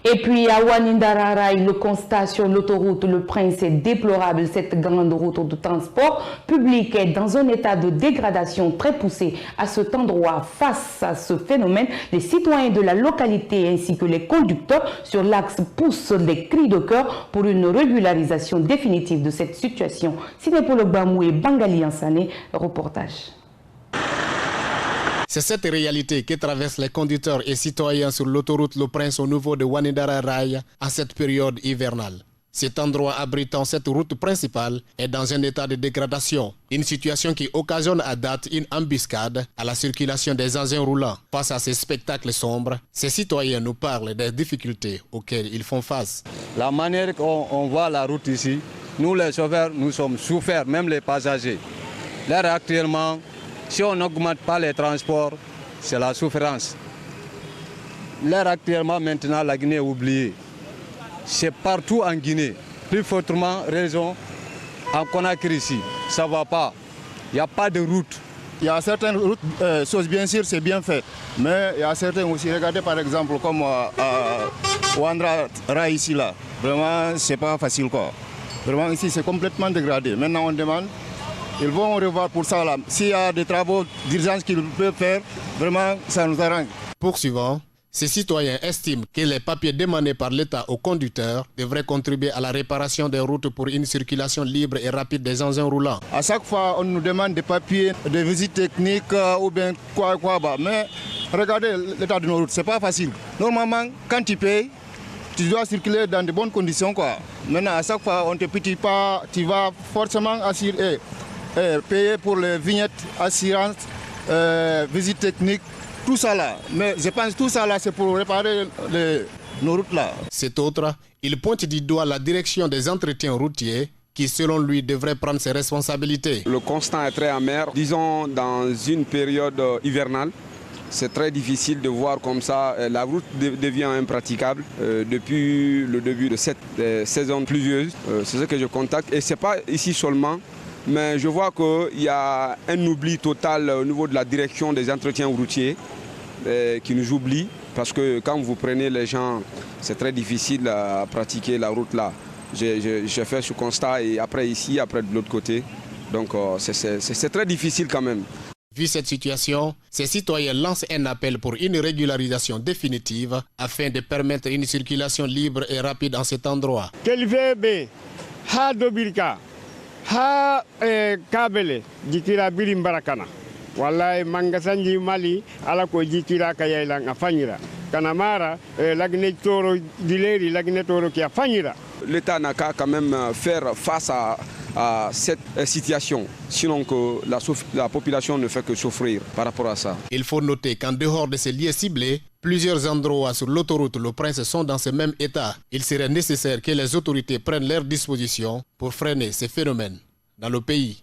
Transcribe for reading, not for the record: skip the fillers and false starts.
Et puis à Wanindararay, le constat sur l'autoroute Le Prince est déplorable. Cette grande route de transport public est dans un état de dégradation très poussé. À cet endroit, face à ce phénomène, les citoyens de la localité ainsi que les conducteurs sur l'axe poussent des cris de cœur pour une régularisation définitive de cette situation. Signé pour le Bamou et Bangali Ansane, reportage. C'est cette réalité que traversent les conducteurs et citoyens sur l'autoroute Le Prince au niveau de Wanindararay en cette période hivernale. Cet endroit abritant cette route principale est dans un état de dégradation, une situation qui occasionne à date une embuscade à la circulation des engins roulants. Face à ces spectacles sombres, ces citoyens nous parlent des difficultés auxquelles ils font face. La manière qu'on voit la route ici, nous les chauffeurs, nous sommes souffert, même les passagers. Là actuellement, si on n'augmente pas les transports, c'est la souffrance. L'air actuellement, maintenant, la Guinée est oubliée. C'est partout en Guinée. Plus fortement, raison, en Conakry ici, ça ne va pas. Il n'y a pas de route. Il y a certaines routes, bien sûr, c'est bien fait. Mais il y a certaines aussi, regardez par exemple, comme Ouandra Rai ici, là. Vraiment, c'est pas facile, quoi. Vraiment, ici, c'est complètement dégradé. Maintenant, on demande. Ils vont revoir pour ça là. S'il y a des travaux d'urgence qu'ils peuvent faire, vraiment, ça nous arrange. Poursuivant, ces citoyens estiment que les papiers demandés par l'État aux conducteurs devraient contribuer à la réparation des routes pour une circulation libre et rapide des engins roulants. À chaque fois, on nous demande des papiers, des visites techniques ou bien quoi. Mais regardez l'état de nos routes, c'est pas facile. Normalement, quand tu payes, tu dois circuler dans de bonnes conditions, quoi. Maintenant, à chaque fois, on ne te pitie pas, tu vas forcément assurer. Payer pour les vignettes, assurance, visite technique, tout ça là. Mais je pense que tout ça là, c'est pour réparer nos routes là. Cet autre, il pointe du doigt la direction des entretiens routiers qui, selon lui, devrait prendre ses responsabilités. Le constat est très amer. Disons, dans une période hivernale, c'est très difficile de voir comme ça. La route devient impraticable depuis le début de cette saison pluvieuse. C'est ce que je constate. Et ce n'est pas ici seulement. Mais je vois qu'il y a un oubli total au niveau de la direction des entretiens routiers qui nous oublie parce que quand vous prenez les gens, c'est très difficile à pratiquer la route là. J'ai fait ce constat et après ici, après de l'autre côté. Donc c'est très difficile quand même. Vu cette situation, ces citoyens lancent un appel pour une régularisation définitive afin de permettre une circulation libre et rapide en cet endroit. Ha kabele jikira birim barakana wallahi mangasanji mali ala ko jikira kayela ngafanyira kanamara lagne toro dileri lagne toro ki afanyira. L'État n'a qu'à quand même faire face à cette situation, sinon que la population ne fait que souffrir par rapport à ça. Il faut noter qu'en dehors de ces lieux ciblés, plusieurs endroits sur l'autoroute Le Prince sont dans ce même état. Il serait nécessaire que les autorités prennent leurs dispositions pour freiner ces phénomènes dans le pays.